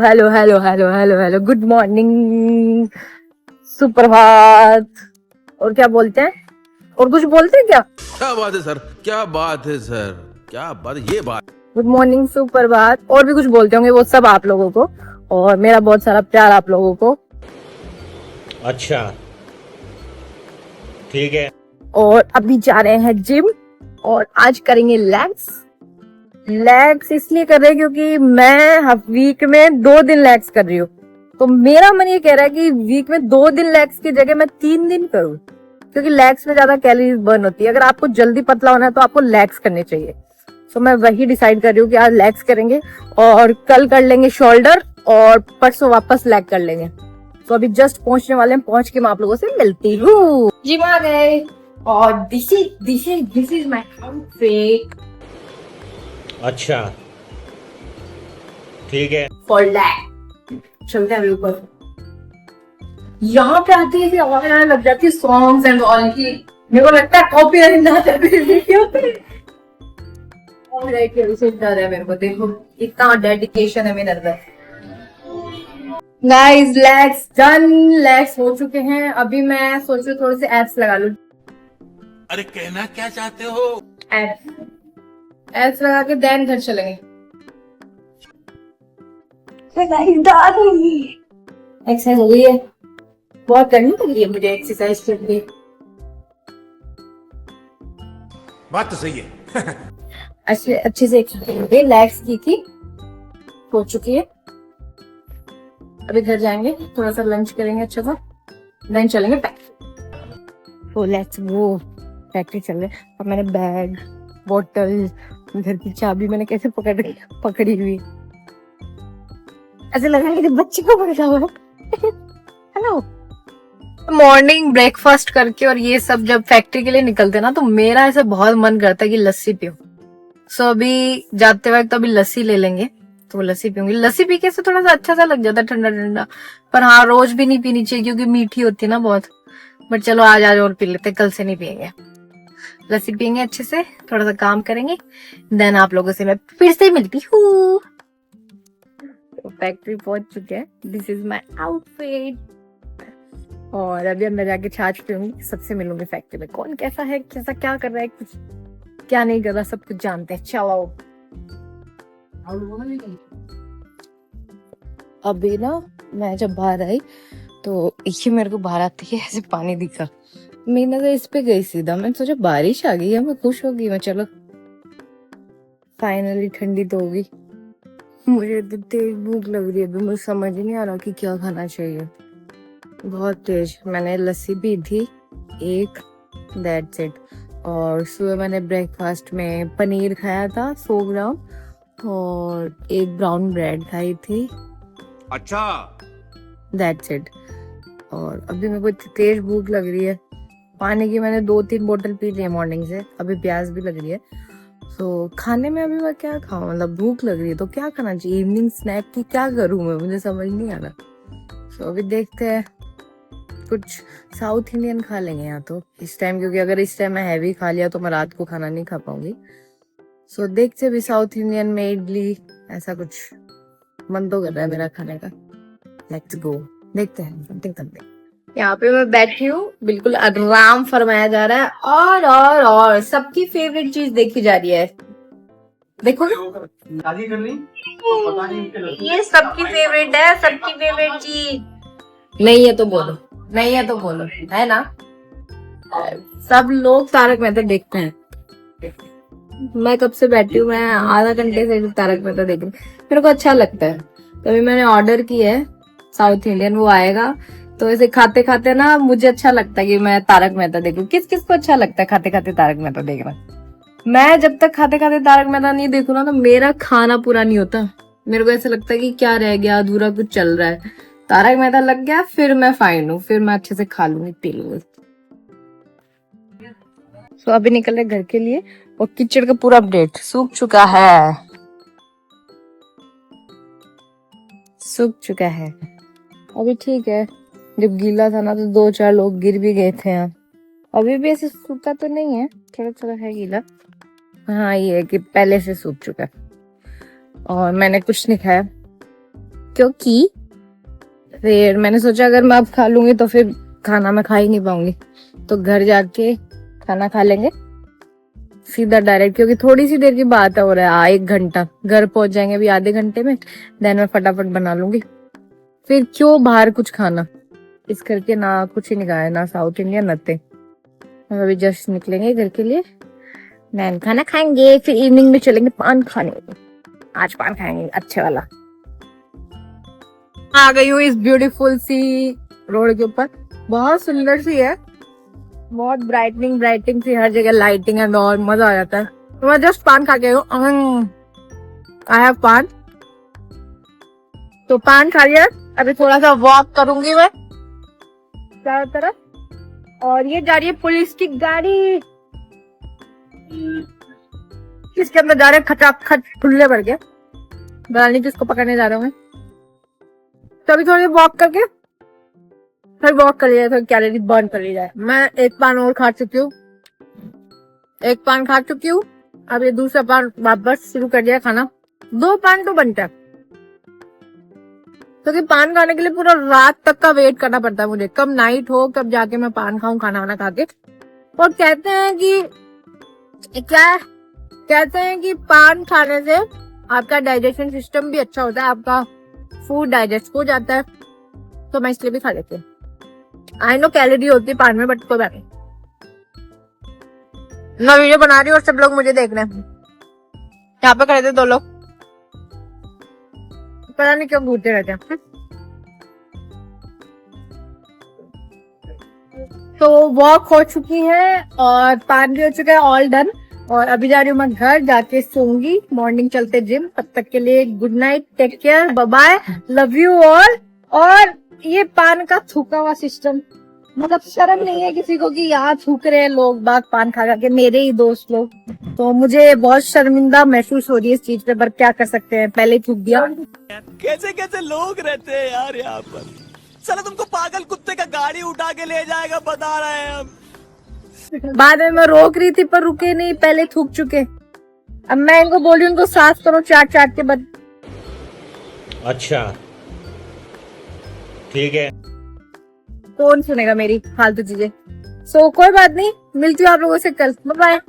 Hello hello hello hello hello, good morning, सुप्रभात। और क्या बोलते हैं? और कुछ बोलते हैं क्या? क्या बात है सर, क्या बात है सर, क्या बात है ये बात। गुड मॉर्निंग, सुप्रभात, और भी कुछ बोलते होंगे, वो सब आप लोगों को। और मेरा बहुत सारा प्यार आप लोगों को। अच्छा, ठीक है। और अभी जा रहे हैं जिम, और आज करेंगे लेग्स। लेग्स इसलिए कर रहे हैं क्योंकि मैं वीक में 2 दिन लेग्स कर रही हूँ। तो मेरा मन ये कह रहा है कि वीक में 2 दिन लेग्स की जगह मैं 3 दिन करूँ, क्योंकि लेग्स में ज्यादा कैलोरीज बर्न होती है। अगर आपको जल्दी पतला होना है तो आपको लेग्स करने चाहिए। तो मैं वही डिसाइड कर रही हूँ कि आज लेग्स करेंगे, और कल कर लेंगे शोल्डर, और परसों वापस लेग कर लेंगे। तो अभी जस्ट पहुंचने वाले हैं, पहुंच के मैं आप लोगों से मिलती हूँ। जिम आ गए, और दिस इज माय आउटफिट अच्छा, ठीक है। For leg. चलते हैं अभी ऊपर। यहाँ पे आते ही आवाज आने लग जाती है सॉन्ग्स एंड ऑल की। मेरे को लगता है कॉपीराइट ना आता है मेरे वीडियो पे। कॉपीराइट के विषय डर है मेरे को। देखो इतना डेडिकेशन है मेरे अंदर। Nice, legs done. लेग्स हो चुके हैं। अभी मैं सोच रही हूँ थोड़े से एब्स लगा लूं। अरे कहना क्या चाहते हो? एब्स एब्स लगा के देन घर चलेंगे। एक्सरसाइज हो गई है, बहुत करनी पड़ी है मुझे एक्सरसाइज के लिए। बात तो सही है। अच्छे से एक्सरसाइज लेग्स की थी, हो चुकी है। अभी घर जाएंगे, थोड़ा सा लंच करेंगे अच्छा सा, देन चलेंगे फैक्ट्री। तो लेट्स गो, फैक्ट्री चल रहे। अब मैंने बैग, बोतल, घर की चाबी मैंने कैसे पकड़ी हुई, ऐसे लगा कि बच्चे को पकड़ा हुआ है। हेलो। मॉर्निंग ब्रेकफास्ट करके और ये सब जब फैक्ट्री के लिए निकलते ना, तो मेरा ऐसे बहुत मन करता है कि लस्सी पियो। सो अभी जाते वक्त अभी लस्सी ले लेंगे, तो लस्सी पीऊंगी। लस्सी पी के से थोड़ा सा अच्छा सा लग जाता है, ठंडा ठंडा। पर हाँ, रोज भी नहीं पीनी चाहिए क्योंकि मीठी होती है ना बहुत। बट चलो आज आज और पी लेते, कल से नहीं पियेंगे। लस्सी पियेंगे अच्छे से, थोड़ा सा काम करेंगे, देन आप लोगों से मैं फिर से मिलती हूँ। तो फैक्ट्री पहुंच चुके हैं। This is my outfit. और अभी अंदर जाके छाछ पीऊंगी, सबसे मिलूंगी फैक्ट्री में। कौन कैसा है, कैसा क्या कर रहा है, कुछ क्या नहीं कर रहा, सब कुछ जानते हैं। चलो। अभी ना मैं जब बाहर आई तो ये मेरे को बाहर आती है ऐसे पानी दिखा, मेरी नजर इस पे गई सीधा। मैंने सोचा बारिश आ गई है, मैं खुश हो गई। मैं चलो फाइनली ठंडी तो होगी। मुझे तो तेज भूख लग रही है अभी, मुझे समझ ही नहीं आ रहा कि क्या खाना चाहिए, बहुत तेज। मैंने लस्सी पी थी एक, दैट्स इट। और सुबह मैंने ब्रेकफास्ट में पनीर खाया था 100 ग्राम, और एक ब्राउन ब्रेड खाई थी। अच्छा, दैट्स इट। और अभी मेरे को इतनी तेज भूख लग रही है। पानी की मैंने 2-3 बोतल पी ली है मॉर्निंग से, अभी प्यास भी लग रही है। तो खाने में अभी मैं क्या खाऊं, मतलब भूख लग रही है तो क्या खाना चाहिए। इवनिंग स्नैक की क्या करूं मैं, मुझे समझ नहीं आ रहा। तो अभी देखते हैं, कुछ साउथ इंडियन खा लेंगे यहाँ तो इस टाइम, क्योंकि अगर इस टाइम मैं हैवी खा लिया तो मैं रात को खाना नहीं खा पाऊंगी। सो देखते हैं, भी साउथ इंडियन में इडली ऐसा कुछ मन तो कर रहा है मेरा खाने का। लेट्स गो, देखते हैं समथिंग। यहाँ पे मैं बैठी हूँ, बिल्कुल आराम फरमाया जा रहा है, और सबकी फेवरेट चीज देखी जा रही है। देखो ये सबकी फेवरेट है, सबकी फेवरेट चीज। नहीं है तो बोलो, नहीं है तो बोलो, है ना। सब लोग तारक मेहता देखते हैं। मैं कब से बैठी हूँ, मैं आधा घंटे से तारक मेहता देख रही हूँ, मेरे को अच्छा लगता है। तभी मैंने ऑर्डर की है साउथ इंडियन, वो आएगा। तो ऐसे खाते खाते ना मुझे अच्छा लगता है कि मैं तारक मेहता देखूं। किस किस को अच्छा लगता है खाते खाते तारक मेहता देखना। मैं जब तक खाते खाते तारक मेहता नहीं देखूं ना, तो मेरा खाना पूरा नहीं होता। मेरे को ऐसा लगता है कि क्या रह गया, अधूरा कुछ चल रहा है। तारक मेहता लग गया, फिर मैं फाइन हूँ, फिर मैं अच्छे से खा लूंगी, पी लूंगी। तो अभी निकल रहे घर के लिए, और किचड़ का पूरा अपडेट सूख चुका है, सूख चुका है। अभी ठीक है, जब गीला था ना तो 2-4 लोग गिर भी गए थे यहाँ। अभी भी ऐसे सूखा तो नहीं है, थोड़ा थोड़ा है गीला। हाँ ये है कि पहले से सूख चुका है। और मैंने कुछ नहीं खाया, क्योंकि फिर मैंने सोचा अगर मैं अब खा लूंगी तो फिर खाना मैं खा ही नहीं पाऊंगी, तो घर जाके खाना खा लेंगे सीधा डायरेक्ट, क्योंकि थोड़ी सी देर की बात है, हो रहा है 1 घंटा, घर पहुंच जाएंगे अभी आधे घंटे में, देन मैं फटाफट बना लूंगी। फिर क्यों बाहर कुछ खाना, इस करके ना कुछ ही नहीं खाया, ना साउथ इंडियन नथिंग। हम अभी जस्ट निकलेंगे घर के लिए, देन खाना खाएंगे, फिर इवनिंग में चलेंगे पान खाने। आज पान खाएंगे अच्छा वाला। आ गई हूँ इस ब्यूटीफुल सी रोड के ऊपर, बहुत सुंदर सी है, बहुत ब्राइटिंग सी, हर जगह लाइटिंग है और मजा आ जाता है। तो मैं जस्ट पान खा के आई हैव पान, तो पान खा लिया। अभी थोड़ा सा वॉक करूंगी मैं चारों तरफ, और ये जा रही है पुलिस की गाड़ी, किसके अंदर जा रहे हैं खचाखच खुले भर के, पता नहीं किसको पकड़ने जा रहा हूँ मैं। तो अभी थोड़ी वॉक करके फिर वॉक कर लिया, फिर कैलोरी बर्न कर ली जाए। मैं एक पान और खा चुकी हूँ, अब ये दूसरा पान वापस शुरू कर दिया खाना। 2 पान तो बनता है, क्योंकि पान खाने के लिए पूरा रात तक का वेट करना पड़ता है मुझे, कब नाइट हो कब जाके मैं पान खाऊं खाना वाना खा के। और कहते हैं कि पान खाने से आपका डाइजेशन सिस्टम भी अच्छा होता है, आपका फूड डाइजेस्ट हो जाता है, तो मैं इसलिए भी खा लेती हूँ। आई नो कैलोरी होती है पान में, बट कोई बात नहीं। मैं वीडियो बना रही हूँ और सब लोग मुझे देख रहे हैं, यहाँ पे खड़े थे 2 लोग, पता नहीं क्यों घूरते रहते हैं। तो वॉक हो चुकी है और पान भी हो चुका है, ऑल डन। और अभी जा रही हूँ मैं घर, जाके सोऊंगी, मॉर्निंग चलते जिम। तब तक के लिए good night, take care, bye bye, love you all. और ये पान का थूका हुआ सिस्टम, मतलब शर्म नहीं है किसी को कि यहाँ थूक रहे हैं लोग बाग पान खा के, मेरे ही दोस्त लोग, तो मुझे बहुत शर्मिंदा महसूस हो रही है इस चीज पे, पर क्या कर सकते हैं, पहले थूक दिया। कैसे कैसे लोग रहते हैं यार यहाँ पर, चलो तुमको पागल कुत्ते का गाड़ी उठा के ले जाएगा, बता रहे हैं हम। बाद में मैं रोक रही थी पर रुके नहीं, पहले थूक चुके। अब मैं इनको बोल रही हूँ, इनको साफ करो चाट के बाद। अच्छा, ठीक है। कौन सुनेगा मेरी फालतू चीजें। सो कोई बात नहीं, मिलती हूँ आप लोगों से कल, बाय बाय।